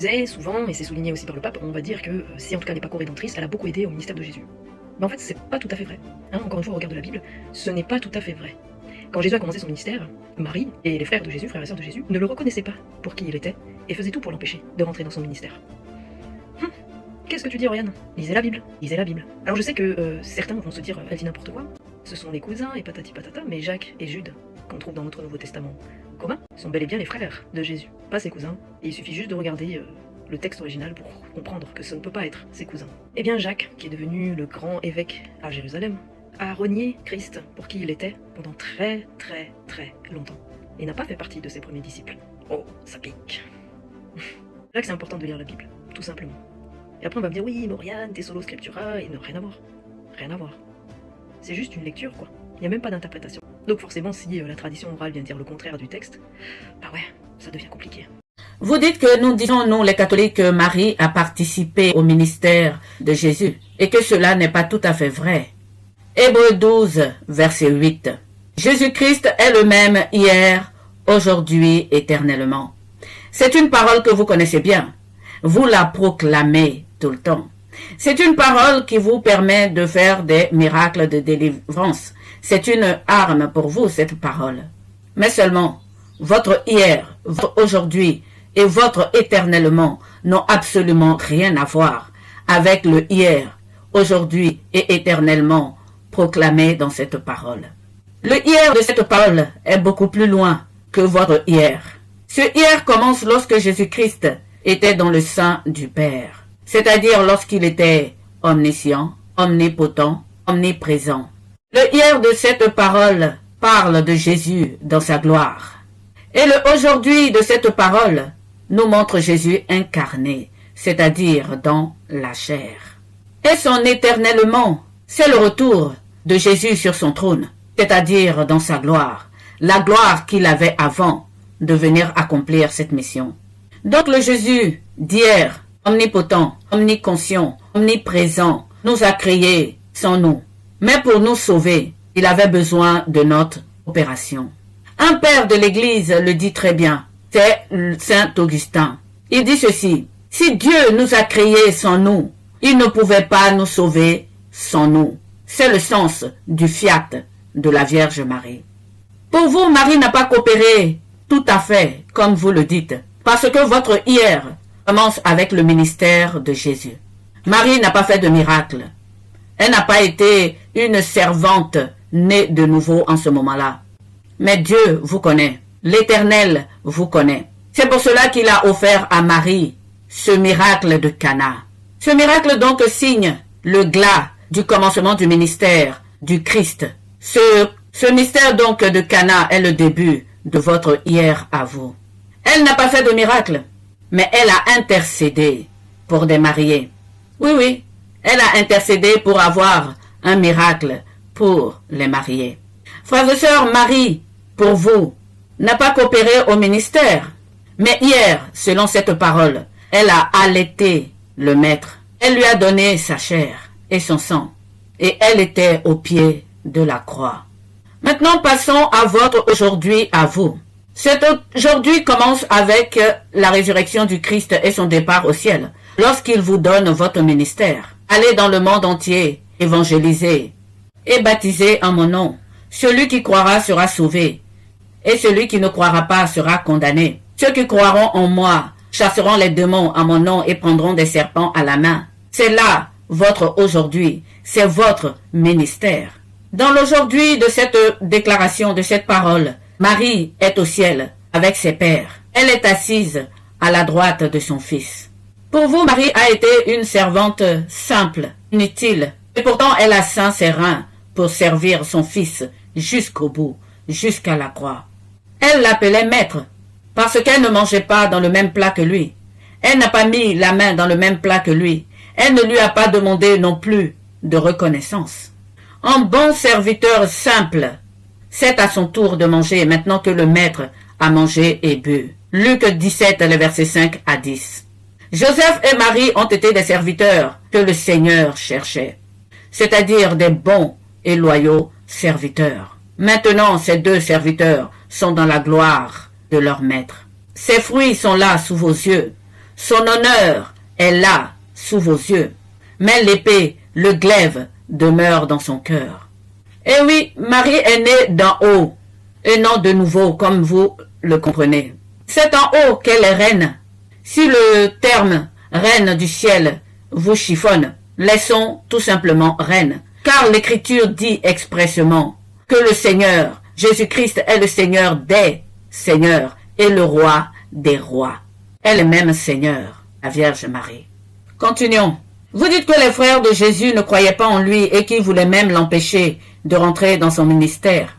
Et souvent, et c'est souligné aussi par le pape, on va dire que si en tout cas elle n'est pas co-rédemptrice, elle a beaucoup aidé au ministère de Jésus. Mais en fait, c'est pas tout à fait vrai. Encore une fois, au regard de la Bible, ce n'est pas tout à fait vrai. Quand Jésus a commencé son ministère, Marie et les frères de Jésus, frères et sœurs de Jésus, ne le reconnaissaient pas pour qui il était et faisaient tout pour l'empêcher de rentrer dans son ministère. Qu'est-ce que tu dis, Oriane? Lisez la Bible, lisez la Bible. Alors je sais que certains vont se dire, elle dit n'importe quoi, ce sont les cousins et patati patata, mais Jacques et Jude, qu'on trouve dans notre Nouveau Testament commun, sont bel et bien les frères de Jésus, pas ses cousins, et il suffit juste de regarder le texte original pour comprendre que ce ne peut pas être ses cousins. Eh bien Jacques, qui est devenu le grand évêque à Jérusalem, a renié Christ pour qui il était pendant très très très longtemps, et n'a pas fait partie de ses premiers disciples. Oh, ça pique. C'est là que c'est important de lire la Bible, tout simplement. Et après on va me dire, oui, Moriane, t'es solo scriptura, et non, rien à voir. Rien à voir. C'est juste une lecture, quoi. Il n'y a même pas d'interprétation. Donc forcément, si la tradition orale vient dire le contraire du texte, bah ouais, ça devient compliqué. Vous dites que nous disons, nous les catholiques, que Marie a participé au ministère de Jésus, et que cela n'est pas tout à fait vrai. Hébreux 12, verset 8. Jésus-Christ est le même hier, aujourd'hui, éternellement. C'est une parole que vous connaissez bien. Vous la proclamez tout le temps. C'est une parole qui vous permet de faire des miracles de délivrance. C'est une arme pour vous, cette parole. Mais seulement, votre hier, votre aujourd'hui et votre éternellement n'ont absolument rien à voir avec le hier, aujourd'hui et éternellement proclamé dans cette parole. Le hier de cette parole est beaucoup plus loin que votre hier. Ce hier commence lorsque Jésus-Christ était dans le sein du Père, c'est-à-dire lorsqu'il était omniscient, omnipotent, omniprésent. Le hier de cette parole parle de Jésus dans sa gloire. Et le aujourd'hui de cette parole nous montre Jésus incarné, c'est-à-dire dans la chair. Et son éternellement, c'est le retour de Jésus sur son trône, c'est-à-dire dans sa gloire, la gloire qu'il avait avant de venir accomplir cette mission. Donc le Jésus d'hier, omnipotent, omniconscient, omniprésent, nous a créés sans nous. Mais pour nous sauver, il avait besoin de notre opération. Un père de l'Église le dit très bien, c'est Saint Augustin. Il dit ceci, « Si Dieu nous a créés sans nous, il ne pouvait pas nous sauver sans nous. » C'est le sens du fiat de la Vierge Marie. Pour vous, Marie n'a pas coopéré tout à fait, comme vous le dites, parce que votre hier commence avec le ministère de Jésus. Marie n'a pas fait de miracle. Elle n'a pas été une servante née de nouveau en ce moment-là. Mais Dieu vous connaît. L'Éternel vous connaît. C'est pour cela qu'il a offert à Marie ce miracle de Cana. Ce miracle donc signe le glas du commencement du ministère du Christ. Ce mystère donc de Cana est le début de votre hier à vous. Elle n'a pas fait de miracle, mais elle a intercédé pour des mariés. Oui, elle a intercédé pour avoir un miracle pour les mariés. Frères et sœurs, Marie, pour vous, n'a pas coopéré au ministère, mais hier, selon cette parole, elle a allaité le Maître. Elle lui a donné sa chair et son sang, et elle était au pied de la croix. Maintenant, passons à votre aujourd'hui à vous. Cet aujourd'hui commence avec la résurrection du Christ et son départ au ciel, lorsqu'il vous donne votre ministère. Allez dans le monde entier, évangélisez et baptisez en mon nom. Celui qui croira sera sauvé, et celui qui ne croira pas sera condamné. Ceux qui croiront en moi chasseront les démons en mon nom et prendront des serpents à la main. C'est là votre aujourd'hui, c'est votre ministère. Dans l'aujourd'hui de cette déclaration, de cette parole, Marie est au ciel avec ses pères. Elle est assise à la droite de son Fils. Pour vous, Marie a été une servante simple, inutile, et pourtant elle a ceint ses reins pour servir son Fils jusqu'au bout, jusqu'à la croix. Elle l'appelait maître, parce qu'elle ne mangeait pas dans le même plat que lui. Elle n'a pas mis la main dans le même plat que lui. Elle ne lui a pas demandé non plus de reconnaissance. Un bon serviteur simple, c'est à son tour de manger maintenant que le maître a mangé et bu. Luc 17, les versets 5 à 10. Joseph et Marie ont été des serviteurs que le Seigneur cherchait, c'est-à-dire des bons et loyaux serviteurs. Maintenant, ces deux serviteurs sont dans la gloire de leur maître. Ces fruits sont là sous vos yeux. Son honneur est là, sous vos yeux. Mais l'épée, le glaive, demeure dans son cœur. Et oui, Marie est née d'en haut, et non de nouveau, comme vous le comprenez. C'est en haut qu'elle est reine. Si le terme reine du ciel vous chiffonne, laissons tout simplement reine. Car l'Écriture dit expressément que le Seigneur, Jésus-Christ, est le Seigneur des seigneurs et le roi des rois. Elle est même Seigneur, la Vierge Marie. Continuons. Vous dites que les frères de Jésus ne croyaient pas en lui et qu'ils voulaient même l'empêcher de rentrer dans son ministère.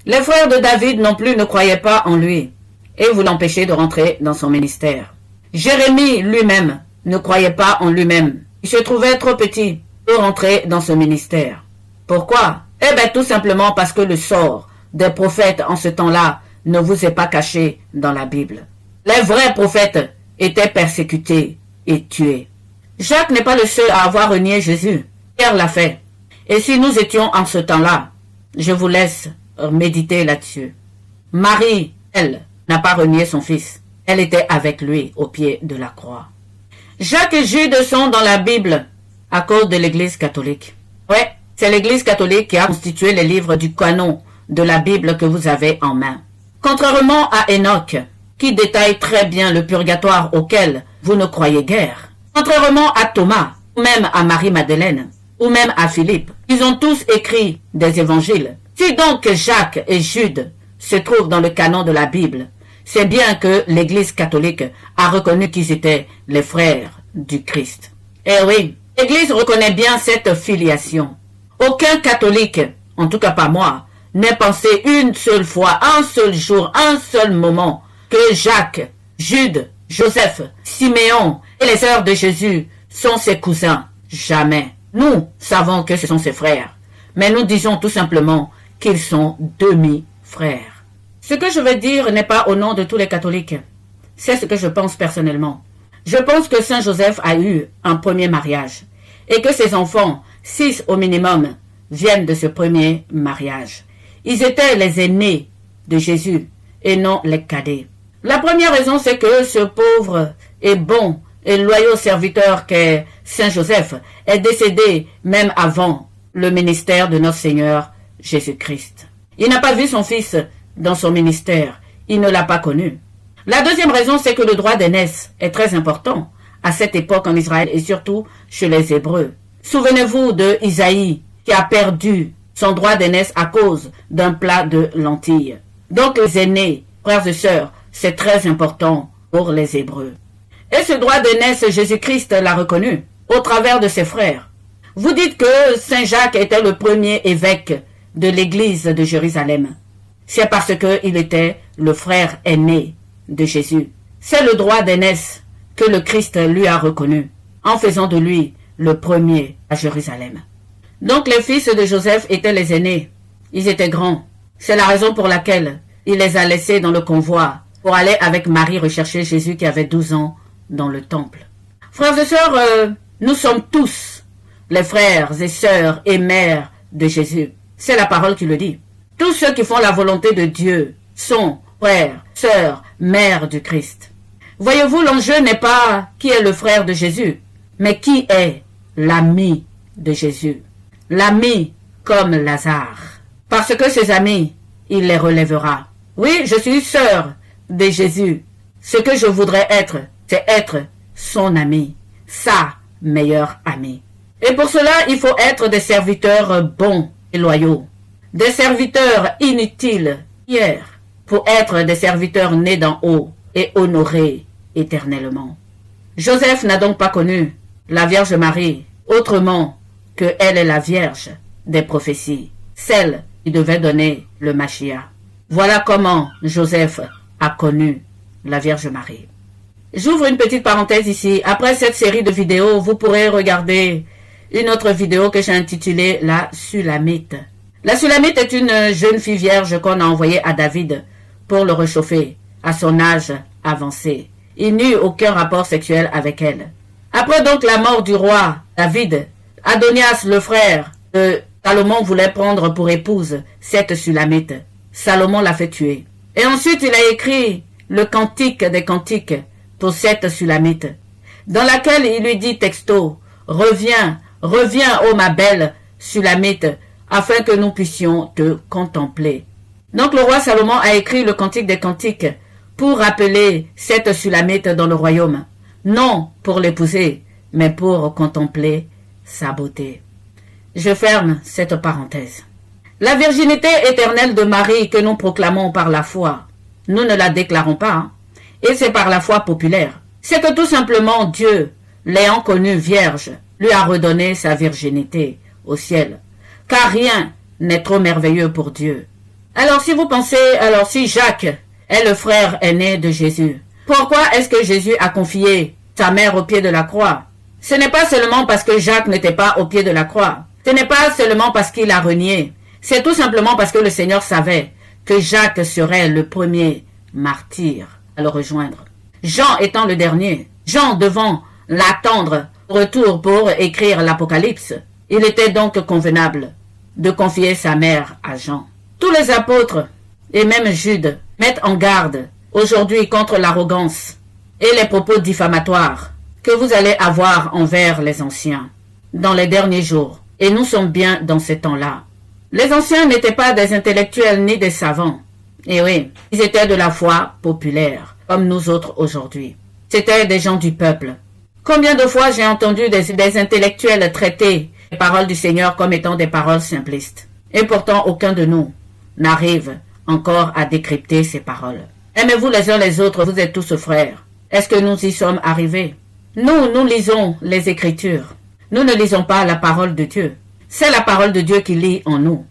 Les frères de David non plus ne croyaient pas en lui et vous l'empêchez de rentrer dans son ministère. Jérémie lui-même ne croyait pas en lui-même. Il se trouvait trop petit pour rentrer dans ce ministère. Pourquoi? Eh bien tout simplement parce que le sort des prophètes en ce temps-là ne vous est pas caché dans la Bible. Les vrais prophètes étaient persécutés et tués. Jacques n'est pas le seul à avoir renié Jésus. Pierre l'a fait. Et si nous étions en ce temps-là, je vous laisse méditer là-dessus. Marie, elle, n'a pas renié son fils. Elle était avec lui au pied de la croix. Jacques et Jude sont dans la Bible à cause de l'Église catholique. Ouais, c'est l'Église catholique qui a constitué les livres du canon de la Bible que vous avez en main. Contrairement à Enoch, qui détaille très bien le purgatoire auquel vous ne croyez guère. Contrairement à Thomas, ou même à Marie-Madeleine, ou même à Philippe, ils ont tous écrit des évangiles. Si donc Jacques et Jude se trouvent dans le canon de la Bible, c'est bien que l'Église catholique a reconnu qu'ils étaient les frères du Christ. Eh oui, l'Église reconnaît bien cette filiation. Aucun catholique, en tout cas pas moi, n'ait pensé une seule fois, un seul jour, un seul moment, que Jacques, Jude, Joseph, Siméon et les sœurs de Jésus sont ses cousins. Jamais. Nous savons que ce sont ses frères, mais nous disons tout simplement qu'ils sont demi-frères. Ce que je veux dire n'est pas au nom de tous les catholiques. C'est ce que je pense personnellement. Je pense que Saint Joseph a eu un premier mariage et que ses enfants, 6 au minimum, viennent de ce premier mariage. Ils étaient les aînés de Jésus et non les cadets. La première raison, c'est que ce pauvre et bon et loyaux serviteur qu'est Saint Joseph est décédé même avant le ministère de notre Seigneur Jésus-Christ. Il n'a pas vu son fils dans son ministère. Il ne l'a pas connu. La deuxième raison, c'est que le droit d'aînesse est très important à cette époque en Israël et surtout chez les Hébreux. Souvenez-vous de Isaïe qui a perdu son droit d'aînesse à cause d'un plat de lentilles. Donc les aînés, frères et sœurs, c'est très important pour les Hébreux. Et ce droit d'aînesse, Jésus-Christ l'a reconnu au travers de ses frères. Vous dites que Saint Jacques était le premier évêque de l'église de Jérusalem. C'est parce qu'il était le frère aîné de Jésus. C'est le droit d'aînesse que le Christ lui a reconnu, en faisant de lui le premier à Jérusalem. Donc les fils de Joseph étaient les aînés. Ils étaient grands. C'est la raison pour laquelle il les a laissés dans le convoi pour aller avec Marie rechercher Jésus qui avait 12 ans dans le temple. Frères et sœurs, nous sommes tous les frères et sœurs et mères de Jésus. C'est la parole qui le dit. Tous ceux qui font la volonté de Dieu sont frères, sœurs, mères du Christ. Voyez-vous, l'enjeu n'est pas qui est le frère de Jésus, mais qui est l'ami de Jésus. L'ami comme Lazare. Parce que ses amis, il les relèvera. Oui, je suis sœur de Jésus. Ce que je voudrais être, c'est être son ami, sa meilleure amie. Et pour cela, il faut être des serviteurs bons et loyaux. Des serviteurs inutiles hier pour être des serviteurs nés d'en haut et honorés éternellement. Joseph n'a donc pas connu la Vierge Marie autrement que elle est la Vierge des prophéties, celle qui devait donner le Mashiach. Voilà comment Joseph a connu la Vierge Marie. J'ouvre une petite parenthèse ici. Après cette série de vidéos, vous pourrez regarder une autre vidéo que j'ai intitulée La Sulamite. La Sulamite est une jeune fille vierge qu'on a envoyée à David pour le réchauffer à son âge avancé. Il n'eut aucun rapport sexuel avec elle. Après donc la mort du roi David, Adonias, le frère de Salomon, voulait prendre pour épouse cette Sulamite. Salomon l'a fait tuer. Et ensuite il a écrit le cantique des cantiques pour cette Sulamite. dans laquelle il lui dit texto, reviens, ô ma belle Sulamite, afin que nous puissions te contempler. Donc le roi Salomon a écrit le Cantique des Cantiques pour rappeler cette Sulamite dans le royaume, non pour l'épouser, mais pour contempler sa beauté. Je ferme cette parenthèse. La virginité éternelle de Marie que nous proclamons par la foi, nous ne la déclarons pas, hein, et c'est par la foi populaire. C'est que tout simplement Dieu, l'ayant connue vierge, lui a redonné sa virginité au ciel, car rien n'est trop merveilleux pour Dieu. Alors si vous pensez, si Jacques est le frère aîné de Jésus, pourquoi est-ce que Jésus a confié sa mère au pied de la croix? Ce n'est pas seulement parce que Jacques n'était pas au pied de la croix, ce n'est pas seulement parce qu'il a renié, c'est tout simplement parce que le Seigneur savait que Jacques serait le premier martyr à le rejoindre. Jean étant le dernier, Jean devant l'attendre au retour pour écrire l'Apocalypse, il était donc convenable de confier sa mère à Jean. Tous les apôtres, et même Jude, mettent en garde aujourd'hui contre l'arrogance et les propos diffamatoires que vous allez avoir envers les anciens dans les derniers jours. Et nous sommes bien dans ces temps-là. Les anciens n'étaient pas des intellectuels ni des savants. Et oui, ils étaient de la foi populaire, comme nous autres aujourd'hui. C'étaient des gens du peuple. Combien de fois j'ai entendu des intellectuels traiter les paroles du Seigneur comme étant des paroles simplistes. Et pourtant, aucun de nous n'arrive encore à décrypter ces paroles. Aimez-vous les uns les autres, vous êtes tous frères. Est-ce que nous y sommes arrivés? Nous lisons les Écritures. Nous ne lisons pas la parole de Dieu. C'est la parole de Dieu qui lit en nous.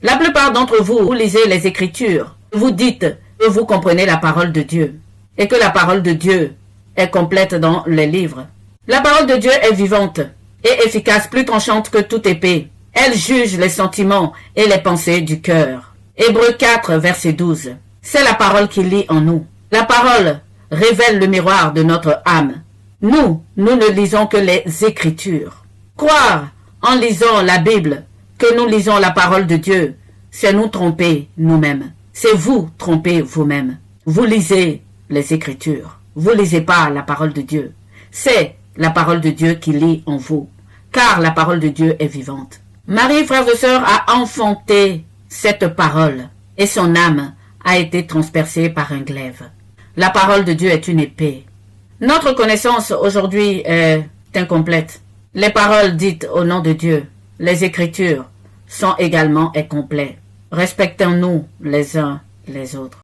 La plupart d'entre vous, vous lisez les Écritures. Vous dites que vous comprenez la parole de Dieu et que la parole de Dieu est complète dans les livres. La parole de Dieu est vivante et efficace, plus tranchante que toute épée. Elle juge les sentiments et les pensées du cœur. Hébreux 4, verset 12. C'est la parole qui lit en nous. La parole révèle le miroir de notre âme. Nous ne lisons que les Écritures. Croire en lisant la Bible que nous lisons la parole de Dieu, c'est nous tromper nous-mêmes. C'est vous tromper vous-même. Vous lisez les Écritures. Vous lisez pas la parole de Dieu. C'est la parole de Dieu qui lit en vous, car la parole de Dieu est vivante. Marie, frères et sœurs, a enfanté cette parole et son âme a été transpercée par un glaive. La parole de Dieu est une épée. Notre connaissance aujourd'hui est incomplète. Les paroles dites au nom de Dieu, les Écritures, sont également incomplètes. Respectons-nous les uns les autres.